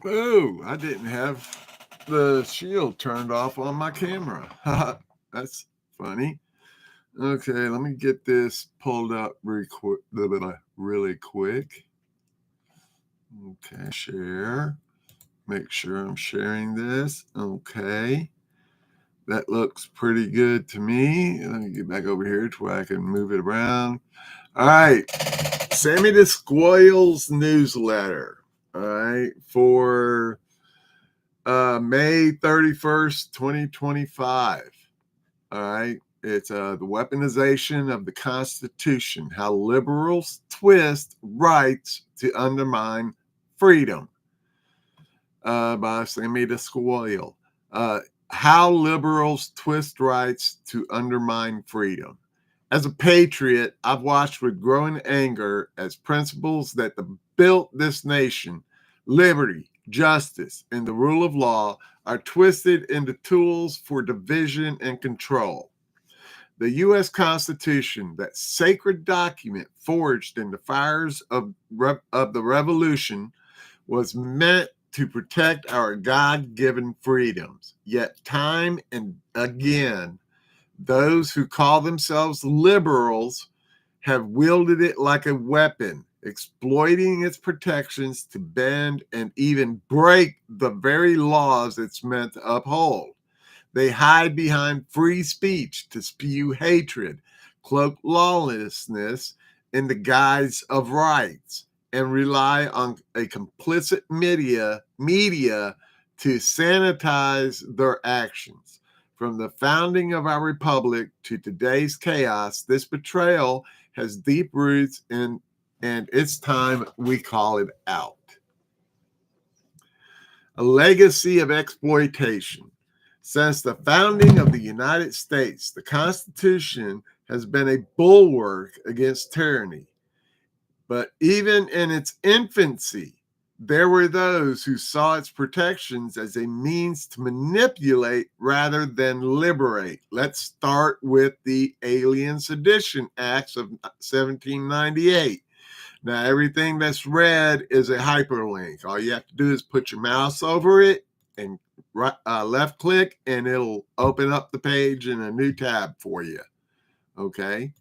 Oh, I didn't have the shield turned off on my camera. That's funny. Okay, let me get this pulled up really quick. Okay, share. Make sure I'm sharing this. Okay. That looks pretty good to me. Let me get back over here to where I can move it around. All right. Sammy the Squirrel's newsletter. All right. For May 31st, 2025. All right. It's the weaponization of the Constitution, how liberals twist rights to undermine freedom, by Sammy the Squirrel. How liberals twist rights to undermine freedom. As a patriot, I've watched with growing anger as principles that built this nation, liberty, justice, and the rule of law, are twisted into tools for division and control. The U.S. Constitution, that sacred document forged in the fires of the Revolution, was meant to protect our God given freedoms. Yet, time and again, those who call themselves liberals have wielded it like a weapon, exploiting its protections to bend and even break the very laws it's meant to uphold. They hide behind free speech to spew hatred, cloak lawlessness in the guise of rights, and rely on a complicit media to sanitize their actions. From the founding of our republic to today's chaos, this betrayal has deep roots and it's time we call it out. A legacy of exploitation. Since the founding of the United States, the Constitution has been a bulwark against tyranny. But even in its infancy, there were those who saw its protections as a means to manipulate rather than liberate. Let's start with the Alien Sedition Acts of 1798. Now, everything that's red is a hyperlink. All you have to do is put your mouse over it and left click, and it'll open up the page in a new tab for you. Okay.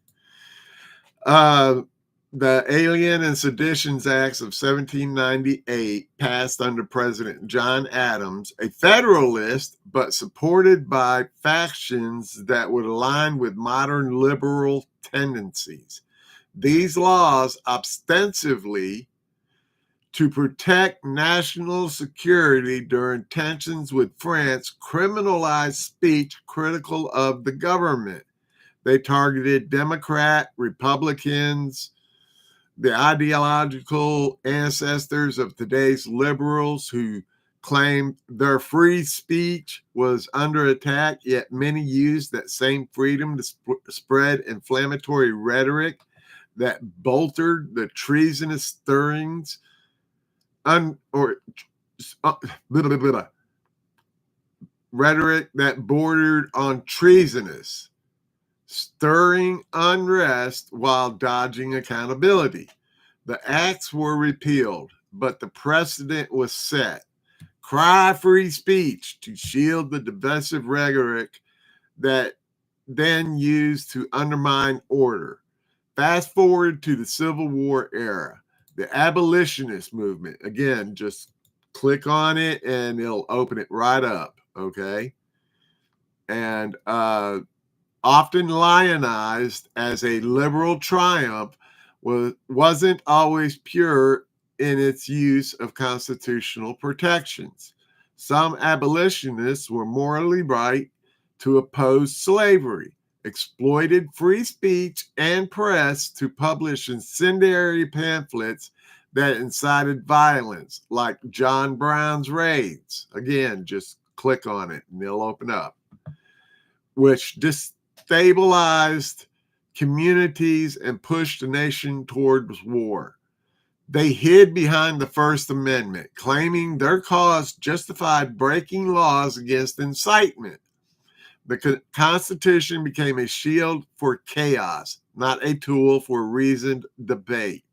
The Alien and Seditions Acts of 1798 passed under President John Adams, a Federalist, but supported by factions that would align with modern liberal tendencies. These laws, ostensibly to protect national security during tensions with France, criminalized speech critical of the government. They targeted Democrat, Republicans, the ideological ancestors of today's liberals who claimed their free speech was under attack, yet many used that same freedom to spread inflammatory rhetoric that bolstered the treasonous stirrings rhetoric that bordered on treasonous, stirring unrest while dodging accountability. The acts were repealed, but the precedent was set. Cry free speech to shield the divisive rhetoric that then used to undermine order. Fast forward to the Civil War era, the abolitionist movement. Again, just click on it and it'll open it right up. Okay. And often lionized as a liberal triumph, wasn't always pure in its use of constitutional protections. Some abolitionists were morally right to oppose slavery, exploited free speech and press to publish incendiary pamphlets that incited violence, like John Brown's raids. Again, just click on it and they'll open up, which destabilized communities and pushed the nation towards war. They hid behind the First Amendment, claiming their cause justified breaking laws against incitement. The Constitution became a shield for chaos, not a tool for reasoned debate.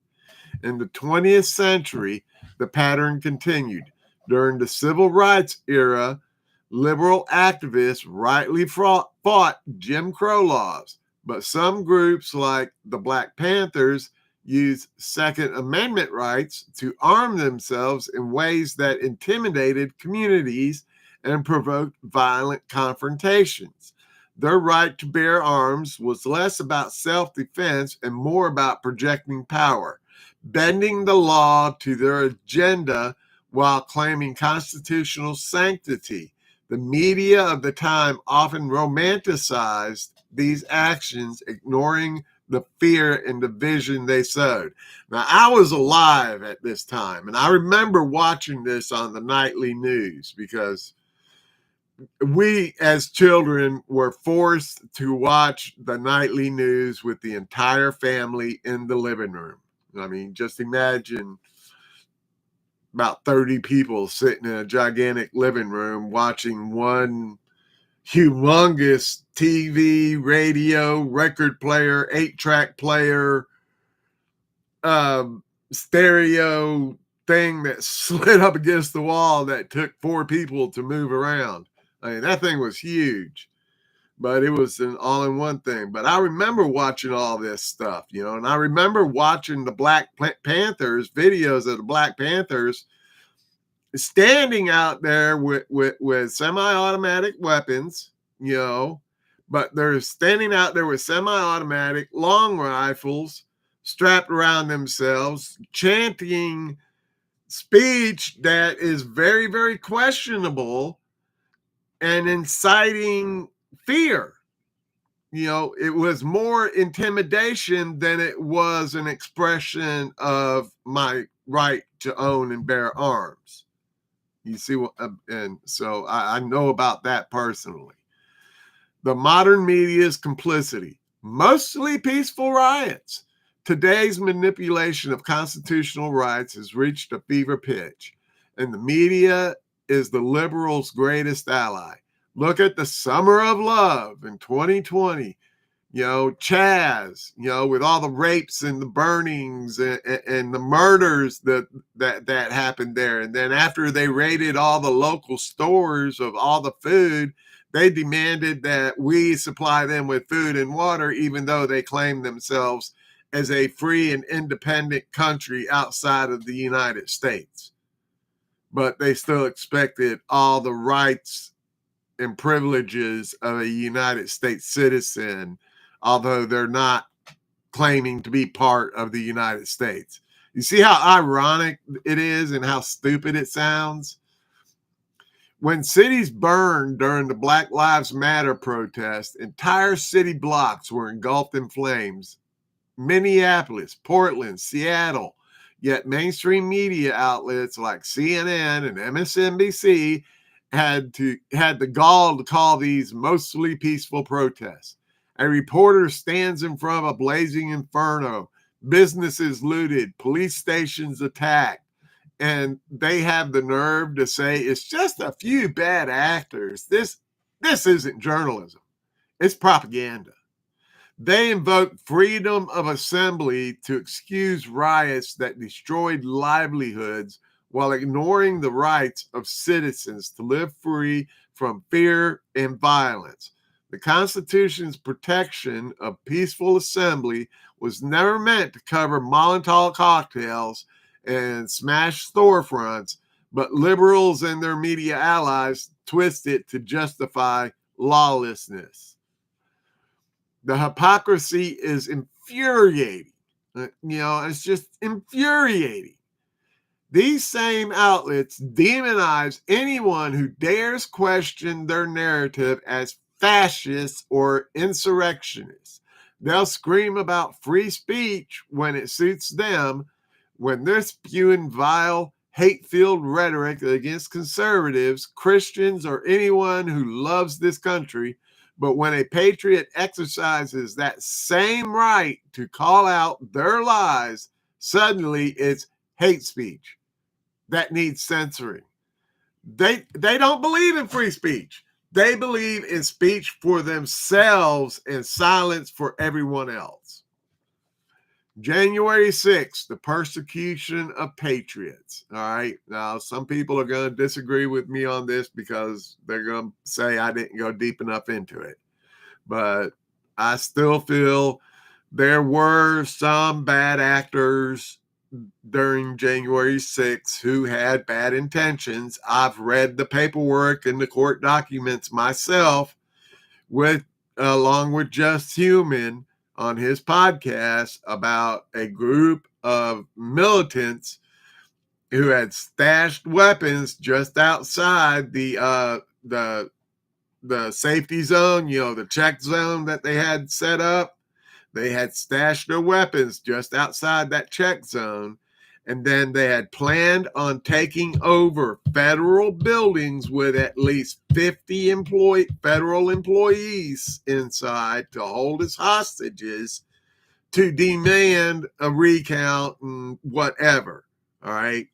In the 20th century, the pattern continued. During the civil rights era, liberal activists rightly fought Jim Crow laws, but some groups like the Black Panthers used Second Amendment rights to arm themselves in ways that intimidated communities and provoked violent confrontations. Their right to bear arms was less about self-defense and more about projecting power, bending the law to their agenda while claiming constitutional sanctity. The media of the time often romanticized these actions, ignoring the fear and division they sowed. Now, I was alive at this time, and I remember watching this on the nightly news because we as children were forced to watch the nightly news with the entire family in the living room. I mean, just imagine about 30 people sitting in a gigantic living room watching one humongous TV, radio, record player, 8-track player, stereo thing that slid up against the wall that took 4 people to move around. I mean, that thing was huge, but it was an all-in-one thing. But I remember watching all this stuff, and I remember watching the Black Panthers, videos of the Black Panthers standing out there with semi-automatic weapons, but they're standing out there with semi-automatic long rifles strapped around themselves, chanting speech that is very, very questionable and inciting fear. It was more intimidation than it was an expression of my right to own and bear arms. You see what, and so I know about that personally. The modern media's complicity, mostly peaceful riots. Today's manipulation of constitutional rights has reached a fever pitch, and the media is the liberals' greatest ally. Look at the Summer of Love in 2020. Chaz, with all the rapes and the burnings and the murders that happened there. And then after they raided all the local stores of all the food, they demanded that we supply them with food and water, even though they claimed themselves as a free and independent country outside of the United States. But they still expected all the rights and privileges of a United States citizen, although they're not claiming to be part of the United States. You see how ironic it is and how stupid it sounds? When cities burned during the Black Lives Matter protest, entire city blocks were engulfed in flames. Minneapolis, Portland, Seattle, yet mainstream media outlets like CNN and MSNBC had the gall to call these mostly peaceful protests. A reporter stands in front of a blazing inferno, businesses looted, police stations attacked, and they have the nerve to say it's just a few bad actors. This isn't journalism. It's propaganda. They invoked freedom of assembly to excuse riots that destroyed livelihoods while ignoring the rights of citizens to live free from fear and violence. The Constitution's protection of peaceful assembly was never meant to cover Molotov cocktails and smash storefronts, but liberals and their media allies twist it to justify lawlessness. The hypocrisy is infuriating. It's just infuriating. These same outlets demonize anyone who dares question their narrative as fascists or insurrectionists. They'll scream about free speech when it suits them, when they're spewing vile, hate-filled rhetoric against conservatives, Christians, or anyone who loves this country. But when a patriot exercises that same right to call out their lies, suddenly it's hate speech that needs censoring. They don't believe in free speech. They believe in speech for themselves and silence for everyone else. January 6th, the persecution of patriots. All right. Now, some people are going to disagree with me on this because they're going to say I didn't go deep enough into it. But I still feel there were some bad actors during January 6th who had bad intentions. I've read the paperwork and the court documents myself with along with Just Human on his podcast about a group of militants who had stashed weapons just outside the safety zone, the check zone that they had set up. They had stashed their weapons just outside that check zone. And then they had planned on taking over federal buildings with at least 50 federal employees inside to hold as hostages to demand a recount and whatever. All right.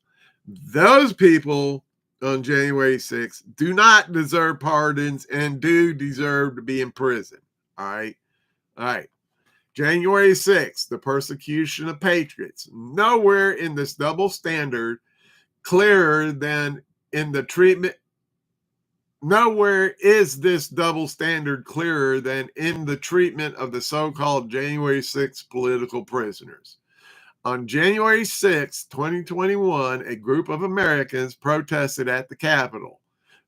Those people on January 6th do not deserve pardons and do deserve to be in prison. All right. All right. January 6th, the persecution of patriots. Nowhere in this double standard clearer than in the treatment. Nowhere is this double standard clearer than in the treatment of the so-called January 6th political prisoners. On January 6, 2021, a group of Americans protested at the Capitol,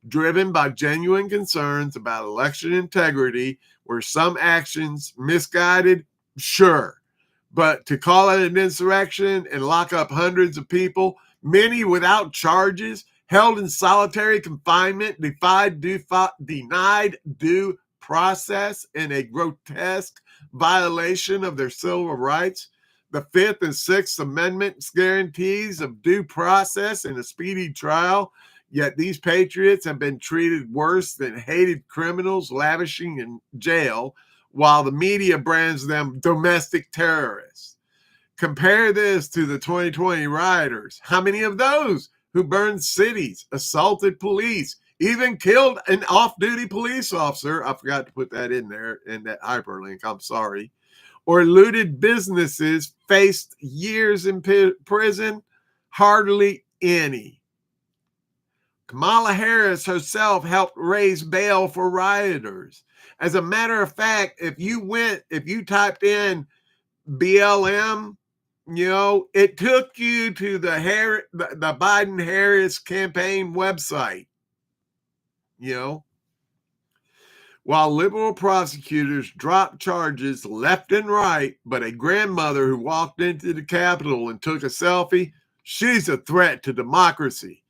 driven by genuine concerns about election integrity. Were some actions misguided? Sure. But to call it an insurrection and lock up hundreds of people, many without charges, held in solitary confinement, denied due process in a grotesque violation of their civil rights, the Fifth and Sixth Amendments guarantees of due process and a speedy trial, yet these patriots have been treated worse than hated criminals lavishing in jail, while the media brands them domestic terrorists. Compare this to the 2020 rioters. How many of those who burned cities, assaulted police, even killed an off-duty police officer? I forgot to put that in there in that hyperlink. I'm sorry. Or looted businesses faced years in prison? Hardly any. Kamala Harris herself helped raise bail for rioters. As a matter of fact, if you typed in BLM, it took you to the Biden-Harris campaign website, While liberal prosecutors dropped charges left and right, but a grandmother who walked into the Capitol and took a selfie, she's a threat to democracy.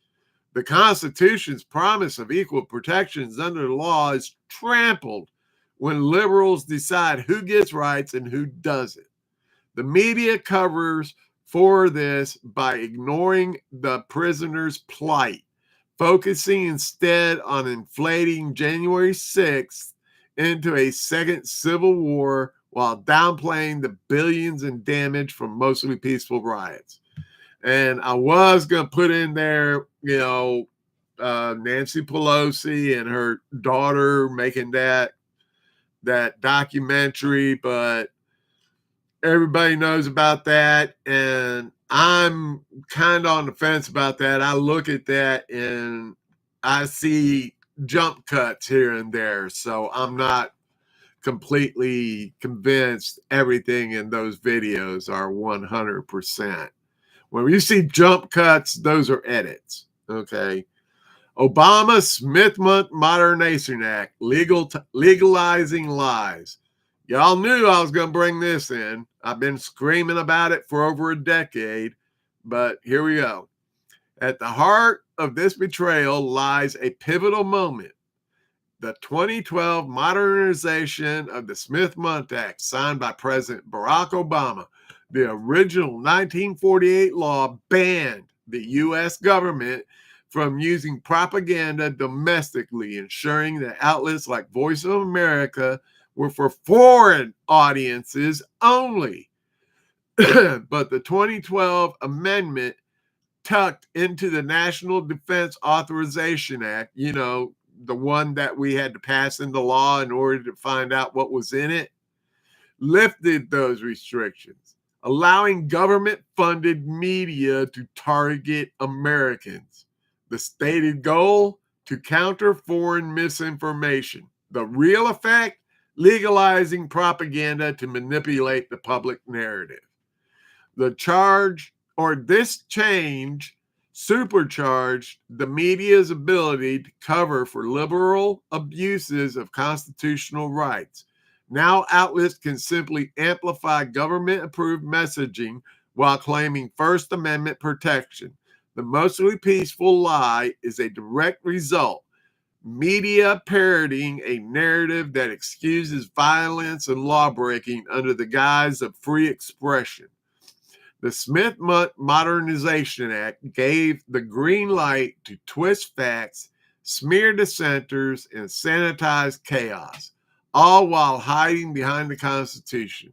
The Constitution's promise of equal protections under the law is trampled when liberals decide who gets rights and who doesn't. The media covers for this by ignoring the prisoner's plight, focusing instead on inflating January 6th into a second civil war while downplaying the billions in damage from mostly peaceful riots. And I was going to put in there, Nancy Pelosi and her daughter making that documentary, but everybody knows about that. And I'm kind of on the fence about that. I look at that and I see jump cuts here and there. So I'm not completely convinced everything in those videos are 100%. When you see jump cuts, those are edits. Okay. Obama Smith Modernization Act, legalizing lies. Y'all knew I was going to bring this in. I've been screaming about it for over a decade, but here we go. At the heart of this betrayal lies a pivotal moment. The 2012 modernization of the Smith-Mundt Act, signed by President Barack Obama. The original 1948 law banned the U.S. government from using propaganda domestically, ensuring that outlets like Voice of America were for foreign audiences only. But the 2012 amendment tucked into the National Defense Authorization Act, the one that we had to pass into law in order to find out what was in it, lifted those restrictions, allowing government-funded media to target Americans. The stated goal? To counter foreign misinformation. The real effect? Legalizing propaganda to manipulate the public narrative. This change supercharged the media's ability to cover for liberal abuses of constitutional rights. Now outlets can simply amplify government-approved messaging while claiming First Amendment protection. The mostly peaceful lie is a direct result. Media parodying a narrative that excuses violence and lawbreaking under the guise of free expression. The Smith Modernization Act gave the green light to twist facts, smear dissenters, and sanitize chaos, all while hiding behind the Constitution.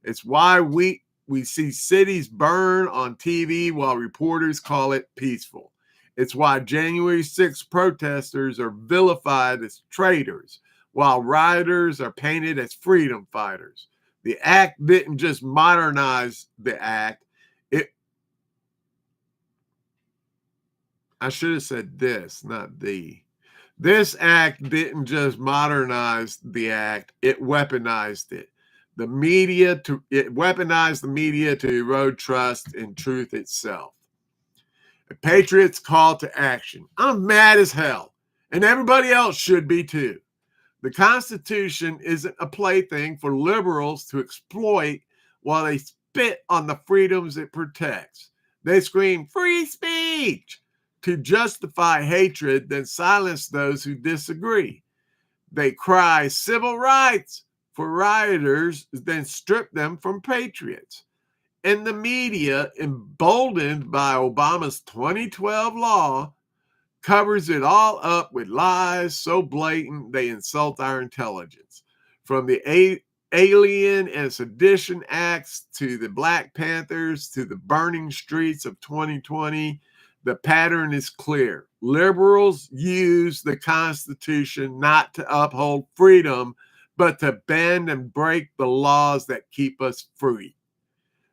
It's why we see cities burn on TV while reporters call it peaceful. It's why January 6th protesters are vilified as traitors, while rioters are painted as freedom fighters. The act didn't just modernize the act. I should have said this, not the. This act didn't just modernize the act, it weaponized it. It weaponized the media to erode trust in truth itself. The Patriots' call to action. I'm mad as hell, and everybody else should be too. The Constitution isn't a plaything for liberals to exploit while they spit on the freedoms it protects. They scream free speech to justify hatred, then silence those who disagree. They cry civil rights for rioters, then strip them from patriots. And the media, emboldened by Obama's 2012 law, covers it all up with lies so blatant they insult our intelligence. From the Alien and Sedition Acts to the Black Panthers to the burning streets of 2020, the pattern is clear. Liberals use the Constitution not to uphold freedom, but to bend and break the laws that keep us free.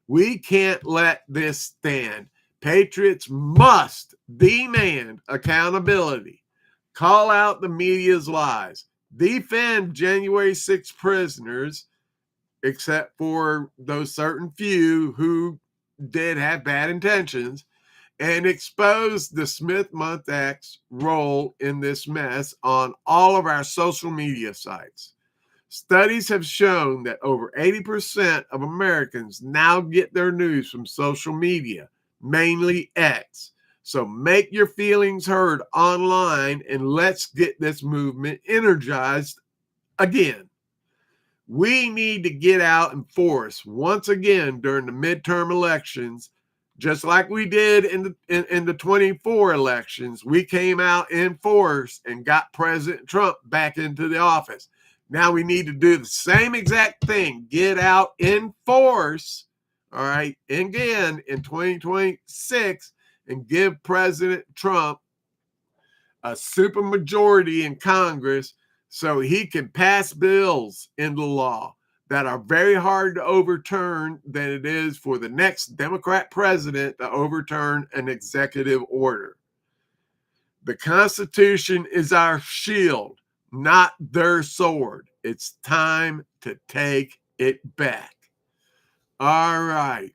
We can't let this stand. Patriots must demand accountability, call out the media's lies, defend January 6 prisoners, except for those certain few who did have bad intentions, and expose the Smith Month Act's role in this mess on all of our social media sites. Studies have shown that over 80% of Americans now get their news from social media, mainly X. So make your feelings heard online and let's get this movement energized again. We need to get out and force once again during the midterm elections, just like we did in the 24 elections. We came out in force and got President Trump back into the office. Now we need to do the same exact thing. Get out in force, all right, again in 2026 and give President Trump a supermajority in Congress so he can pass bills into law that are very hard to overturn than it is for the next Democrat president to overturn an executive order. The Constitution is our shield, not their sword. It's time to take it back. All right.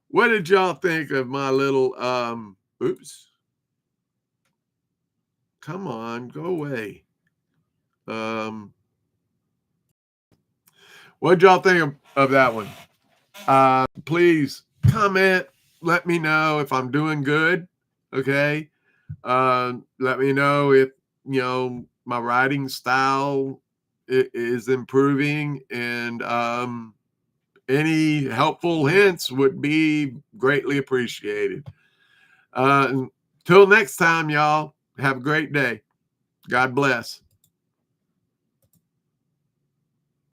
What did y'all think of my little, oops. Come on, go away. What did y'all think of that one? Please comment. Let me know if I'm doing good. Okay. Let me know if, my writing style is improving, and any helpful hints would be greatly appreciated. Until next time, y'all, have a great day. God bless.